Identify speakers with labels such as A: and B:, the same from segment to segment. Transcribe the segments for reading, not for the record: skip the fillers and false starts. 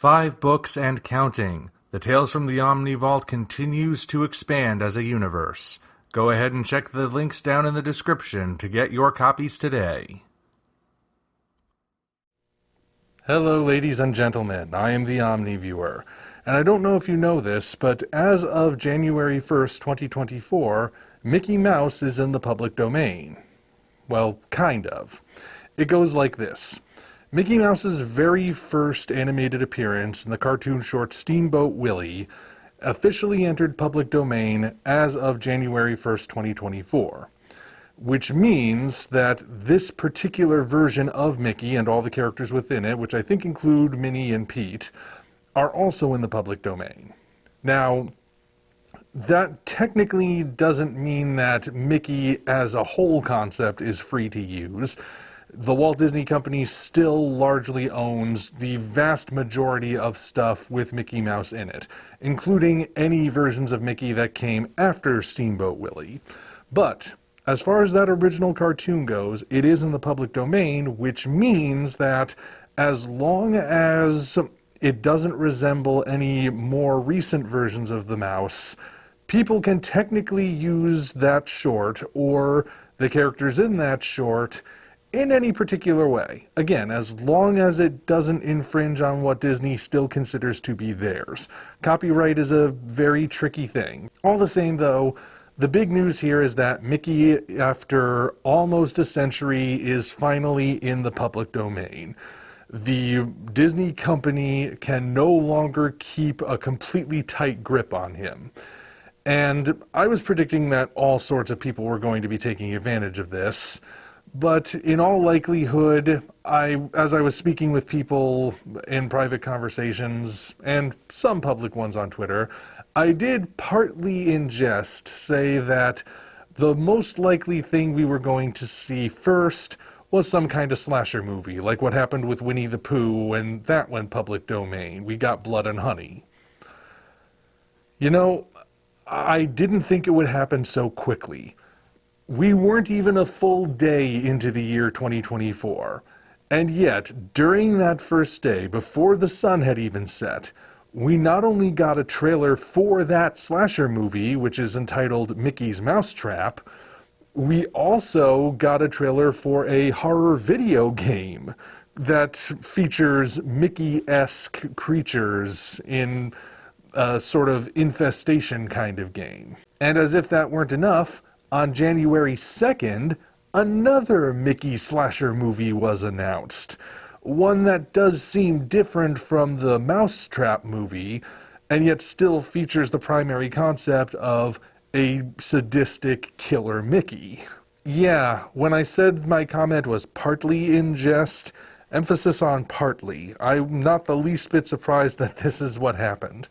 A: 5 books and counting. The Tales from the Omni Vault continues to expand as a universe. Go ahead and check the links down in the description to get your copies today. Hello ladies and gentlemen, I am the Omni Viewer. And I don't know if you know this, but as of January 1st, 2024, Mickey Mouse is in the public domain. Well, kind of. It goes like this. Mickey Mouse's very first animated appearance in the cartoon short Steamboat Willie officially entered public domain as of January 1st, 2024. Which means that this particular version of Mickey and all the characters within it, which I think include Minnie and Pete, are also in the public domain. Now, that technically doesn't mean that Mickey as a whole concept is free to use. The Walt Disney Company still largely owns the vast majority of stuff with Mickey Mouse in it, including any versions of Mickey that came after Steamboat Willie. But as far as that original cartoon goes, it is in the public domain, which means that as long as it doesn't resemble any more recent versions of the mouse, people can technically use that short or the characters in that short in any particular way. Again, as long as it doesn't infringe on what Disney still considers to be theirs. Copyright is a very tricky thing. All the same though, the big news here is that Mickey, after almost a century, is finally in the public domain. The Disney company can no longer keep a completely tight grip on him. And I was predicting that all sorts of people were going to be taking advantage of this. But in all likelihood, as I was speaking with people in private conversations, and some public ones on Twitter, I did partly in jest say that the most likely thing we were going to see first was some kind of slasher movie, like what happened with Winnie the Pooh when that went public domain. We got Blood and Honey. You know, I didn't think it would happen so quickly. We weren't even a full day into the year 2024, and yet, during that first day, before the sun had even set, we not only got a trailer for that slasher movie, which is entitled Mickey's Mousetrap, we also got a trailer for a horror video game that features Mickey-esque creatures in a sort of infestation kind of game. And as if that weren't enough, on January 2nd, another Mickey slasher movie was announced. One that does seem different from the Mousetrap movie, and yet still features the primary concept of a sadistic killer Mickey. Yeah, when I said my comment was partly in jest, emphasis on partly. I'm not the least bit surprised that this is what happened.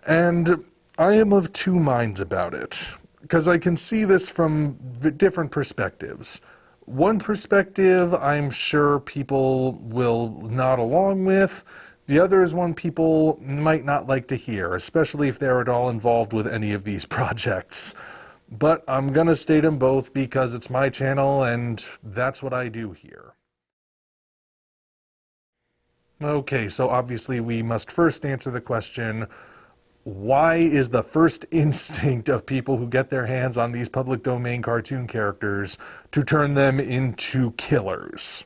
A: And I am of two minds about it, because I can see this from different perspectives. One perspective I'm sure people will nod along with. The other is one people might not like to hear, especially if they're at all involved with any of these projects. But I'm going to state them both because it's my channel and that's what I do here. Okay, so obviously we must first answer the question, why is the first instinct of people who get their hands on these public domain cartoon characters to turn them into killers?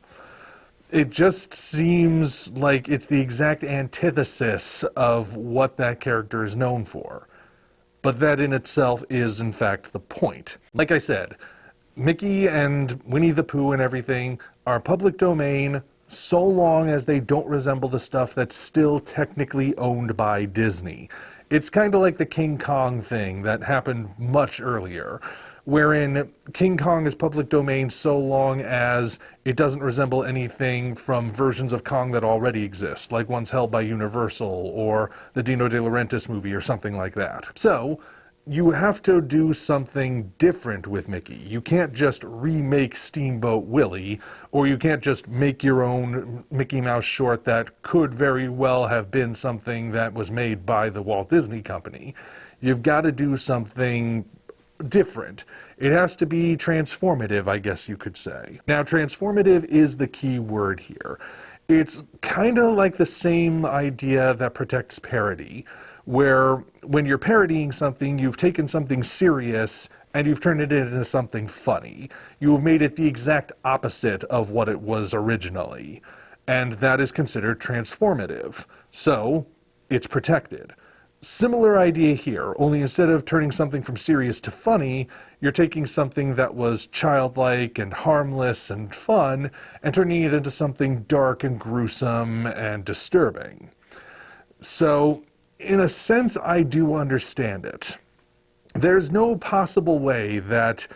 A: It just seems like it's the exact antithesis of what that character is known for. But that in itself is, in fact, the point. Like I said, Mickey and Winnie the Pooh and everything are public domain so long as they don't resemble the stuff that's still technically owned by Disney. It's kind of like the King Kong thing that happened much earlier, wherein King Kong is public domain so long as it doesn't resemble anything from versions of Kong that already exist, like ones held by Universal or the Dino De Laurentiis movie or something like that. So you have to do something different with Mickey. You can't just remake Steamboat Willie, or you can't just make your own Mickey Mouse short that could very well have been something that was made by the Walt Disney Company. You've got to do something different. It has to be transformative, I guess you could say. Now, transformative is the key word here. It's kind of like the same idea that protects parody, where when you're parodying something, you've taken something serious and you've turned it into something funny. You've made it the exact opposite of what it was originally, and that is considered transformative. So, it's protected. Similar idea here, only instead of turning something from serious to funny, you're taking something that was childlike and harmless and fun and turning it into something dark and gruesome and disturbing. So, in a sense, I do understand it. There's no possible way that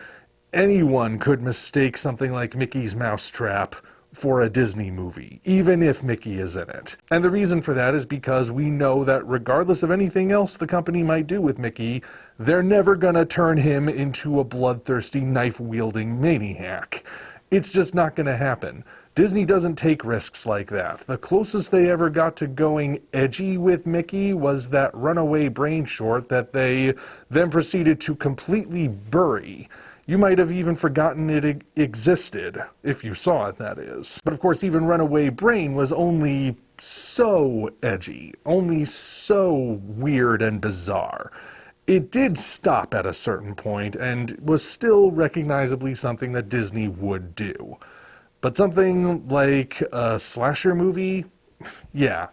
A: anyone could mistake something like Mickey's Mousetrap for a Disney movie, even if Mickey is in it. And the reason for that is because we know that regardless of anything else the company might do with Mickey, they're never gonna turn him into a bloodthirsty, knife-wielding maniac. It's just not gonna happen. Disney doesn't take risks like that. The closest they ever got to going edgy with Mickey was that Runaway Brain short that they then proceeded to completely bury. You might have even forgotten it existed, if you saw it, that is. But of course, even Runaway Brain was only so edgy, only so weird and bizarre. It did stop at a certain point and was still recognizably something that Disney would do. But something like a slasher movie, yeah,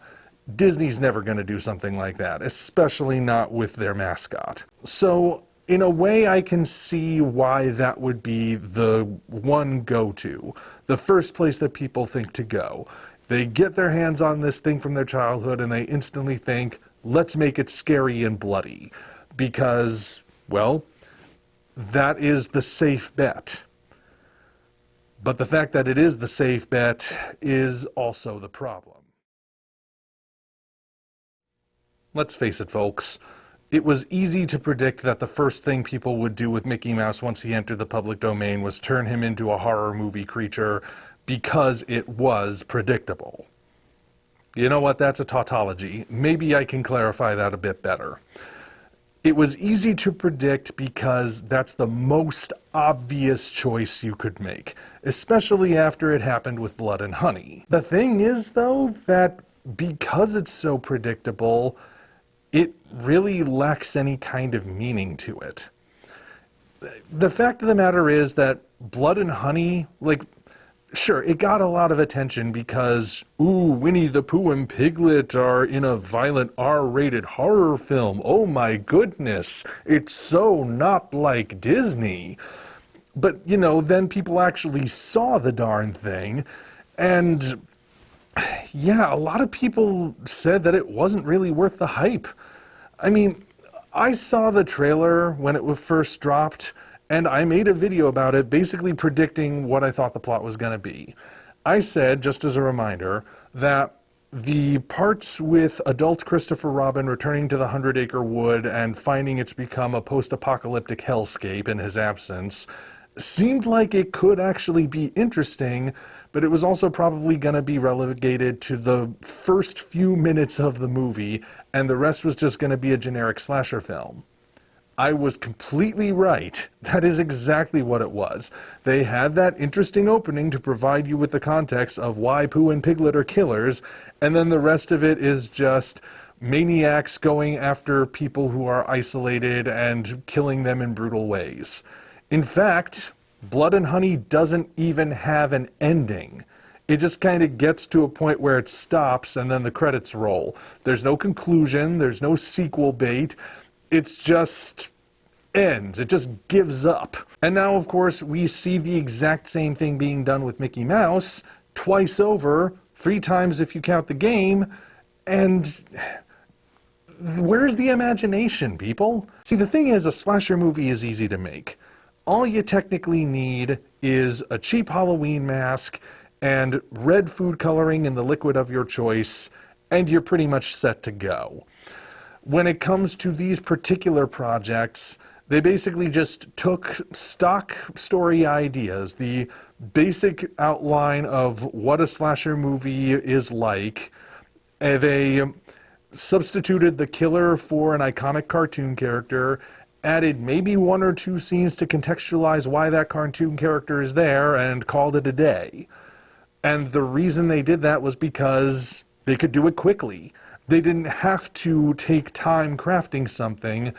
A: Disney's never going to do something like that, especially not with their mascot. So, in a way, I can see why that would be the one go-to, the first place that people think to go. They get their hands on this thing from their childhood and they instantly think, let's make it scary and bloody. Because, well, that is the safe bet. But the fact that it is the safe bet is also the problem. Let's face it, folks. It was easy to predict that the first thing people would do with Mickey Mouse once he entered the public domain was turn him into a horror movie creature because it was predictable. You know what? That's a tautology. Maybe I can clarify that a bit better. It was easy to predict because that's the most obvious choice you could make, especially after it happened with Blood and Honey. The thing is, though, that because it's so predictable, it really lacks any kind of meaning to it. The fact of the matter is that Blood and Honey, sure, it got a lot of attention because, ooh, Winnie the Pooh and Piglet are in a violent R-rated horror film. Oh my goodness, it's so not like Disney. But, you know, then people actually saw the darn thing, and yeah, a lot of people said that it wasn't really worth the hype. I mean, I saw the trailer when it was first dropped, and I made a video about it basically predicting what I thought the plot was going to be. I said, just as a reminder, that the parts with adult Christopher Robin returning to the 100-Acre Wood and finding it's become a post-apocalyptic hellscape in his absence seemed like it could actually be interesting, but it was also probably going to be relegated to the first few minutes of the movie, and the rest was just going to be a generic slasher film. I was completely right. That is exactly what it was. They had that interesting opening to provide you with the context of why Pooh and Piglet are killers, and then the rest of it is just maniacs going after people who are isolated and killing them in brutal ways. In fact, Blood and Honey doesn't even have an ending. It just kind of gets to a point where it stops and then the credits roll. There's no conclusion, there's no sequel bait. It's just ends. It just gives up. And now, of course, we see the exact same thing being done with Mickey Mouse twice over, 3 times if you count the game, and where's the imagination, people? See, the thing is, a slasher movie is easy to make. All you technically need is a cheap Halloween mask and red food coloring in the liquid of your choice, and you're pretty much set to go. When it comes to these particular projects, they basically just took stock story ideas, the basic outline of what a slasher movie is like, and they substituted the killer for an iconic cartoon character, added maybe 1 or 2 scenes to contextualize why that cartoon character is there, and called it a day. And the reason they did that was because they could do it quickly. They didn't have to take time crafting something.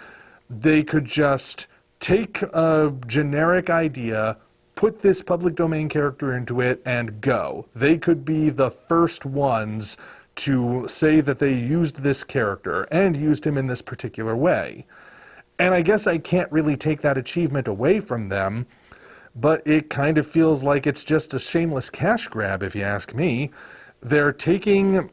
A: They could just take a generic idea, put this public domain character into it, and go. They could be the first ones to say that they used this character and used him in this particular way. And I guess I can't really take that achievement away from them, but it kind of feels like it's just a shameless cash grab, if you ask me. They're taking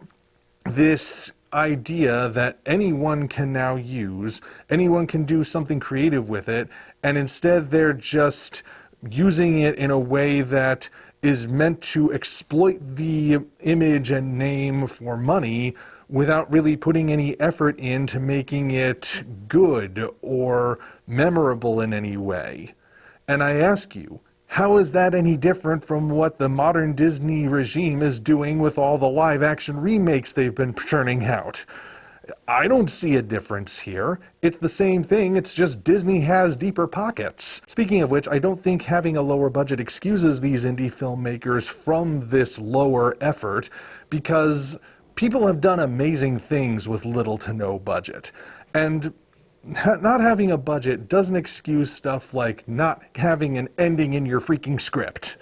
A: this idea that anyone can now use, anyone can do something creative with it, and instead they're just using it in a way that is meant to exploit the image and name for money without really putting any effort into making it good or memorable in any way. And I ask you, how is that any different from what the modern Disney regime is doing with all the live-action remakes they've been churning out? I don't see a difference here. It's the same thing, it's just Disney has deeper pockets. Speaking of which, I don't think having a lower budget excuses these indie filmmakers from this lower effort, because people have done amazing things with little to no budget. And not having a budget doesn't excuse stuff like not having an ending in your freaking script.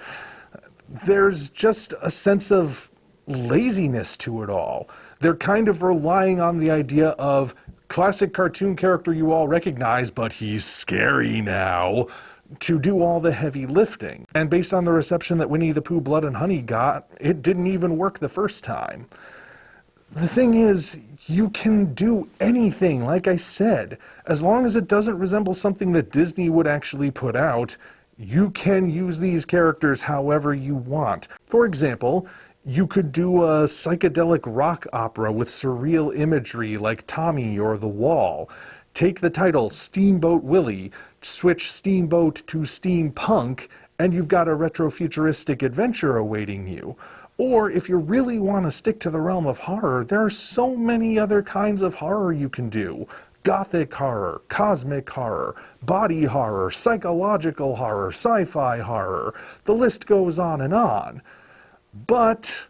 A: There's just a sense of laziness to it all. They're kind of relying on the idea of classic cartoon character you all recognize, but he's scary now, to do all the heavy lifting. And based on the reception that Winnie the Pooh Blood and Honey got, it didn't even work the first time. The thing is, you can do anything, like I said. As long as it doesn't resemble something that Disney would actually put out, you can use these characters however you want. For example, you could do a psychedelic rock opera with surreal imagery like Tommy or The Wall. Take the title Steamboat Willie, switch steamboat to steampunk, and you've got a retro-futuristic adventure awaiting you. Or if you really want to stick to the realm of horror, there are so many other kinds of horror you can do. Gothic horror, cosmic horror, body horror, psychological horror, sci-fi horror. The list goes on and on. But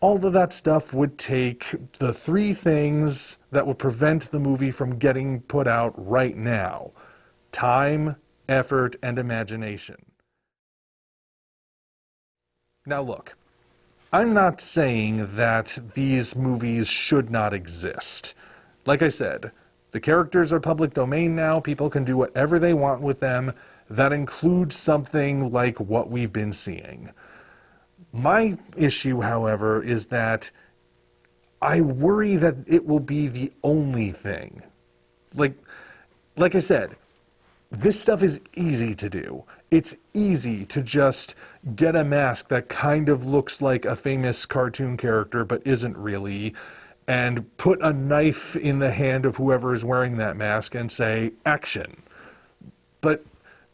A: all of that stuff would take the three things that would prevent the movie from getting put out right now: time, effort, and imagination. Now look, I'm not saying that these movies should not exist. Like I said, the characters are public domain now, people can do whatever they want with them. That includes something like what we've been seeing. My issue, however, is that I worry that it will be the only thing. Like I said, this stuff is easy to do. It's easy to just get a mask that kind of looks like a famous cartoon character but isn't really, and put a knife in the hand of whoever is wearing that mask and say, action. But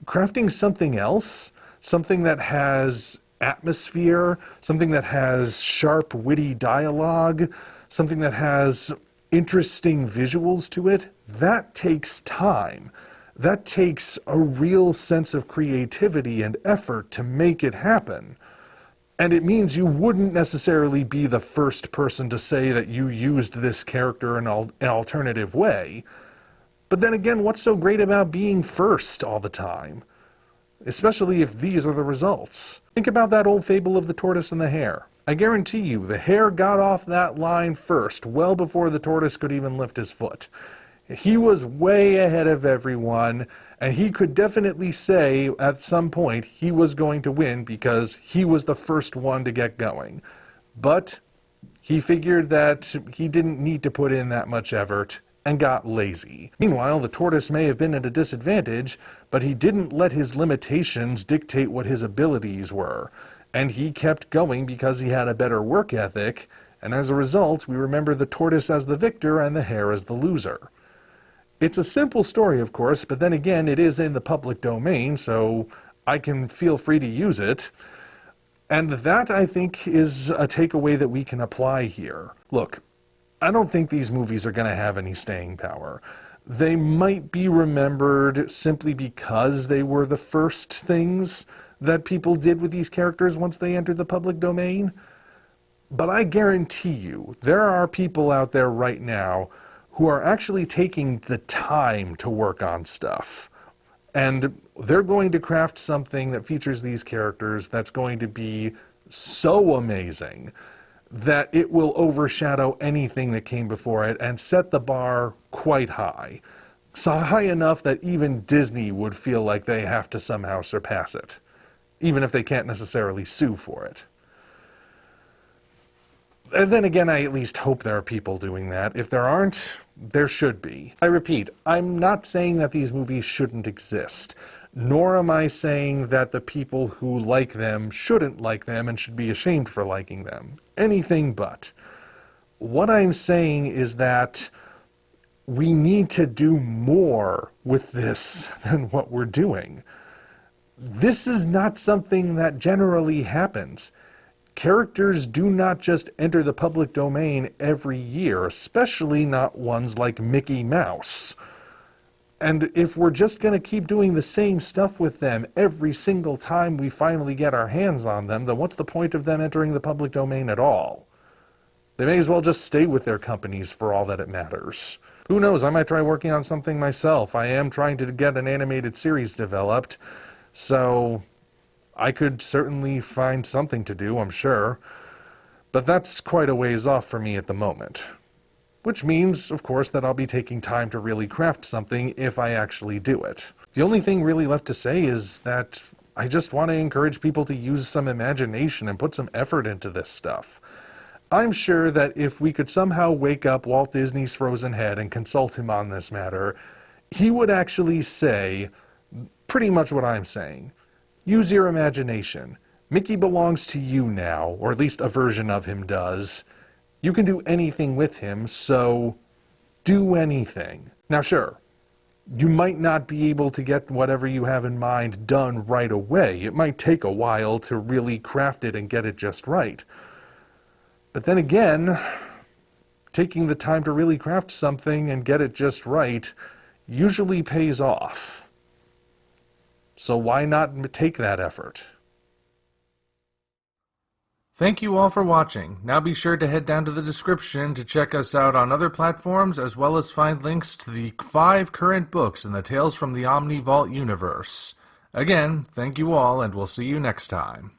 A: crafting something else, something that has atmosphere, something that has sharp, witty dialogue, something that has interesting visuals to it, that takes time. That takes a real sense of creativity and effort to make it happen. And it means you wouldn't necessarily be the first person to say that you used this character in an alternative way. But then again, what's so great about being first all the time? Especially if these are the results. Think about that old fable of the tortoise and the hare. I guarantee you, the hare got off that line first, well before the tortoise could even lift his foot. He was way ahead of everyone, and he could definitely say at some point he was going to win because he was the first one to get going. But he figured that he didn't need to put in that much effort and got lazy. Meanwhile, the tortoise may have been at a disadvantage, but he didn't let his limitations dictate what his abilities were. And he kept going because he had a better work ethic, and as a result, we remember the tortoise as the victor and the hare as the loser. It's a simple story, of course, but then again, it is in the public domain, so I can feel free to use it. And that, I think, is a takeaway that we can apply here. Look, I don't think these movies are going to have any staying power. They might be remembered simply because they were the first things, that people did with these characters once they entered the public domain. But I guarantee you, there are people out there right now who are actually taking the time to work on stuff. And they're going to craft something that features these characters that's going to be so amazing that it will overshadow anything that came before it and set the bar quite high. So high enough that even Disney would feel like they have to somehow surpass it, even if they can't necessarily sue for it. And then again, I at least hope there are people doing that. If there aren't, there should be. I repeat, I'm not saying that these movies shouldn't exist, nor am I saying that the people who like them shouldn't like them and should be ashamed for liking them. Anything but. What I'm saying is that we need to do more with this than what we're doing. This is not something that generally happens. Characters do not just enter the public domain every year, especially not ones like Mickey Mouse. And if we're just going to keep doing the same stuff with them every single time we finally get our hands on them, then what's the point of them entering the public domain at all? They may as well just stay with their companies for all that it matters. Who knows, I might try working on something myself. I am trying to get an animated series developed, so I could certainly find something to do, I'm sure. But that's quite a ways off for me at the moment. Which means, of course, that I'll be taking time to really craft something if I actually do it. The only thing really left to say is that I just want to encourage people to use some imagination and put some effort into this stuff. I'm sure that if we could somehow wake up Walt Disney's frozen head and consult him on this matter, he would actually say pretty much what I'm saying. Use your imagination. Mickey belongs to you now, or at least a version of him does. You can do anything with him, so do anything. Now sure, you might not be able to get whatever you have in mind done right away. It might take a while to really craft it and get it just right. But then again, taking the time to really craft something and get it just right usually pays off. So why not take that effort? Thank you all for watching. Now be sure to head down to the description to check us out on other platforms, as well as find links to the 5 current books in the Tales from the Omni Vault universe. Again, thank you all, and we'll see you next time.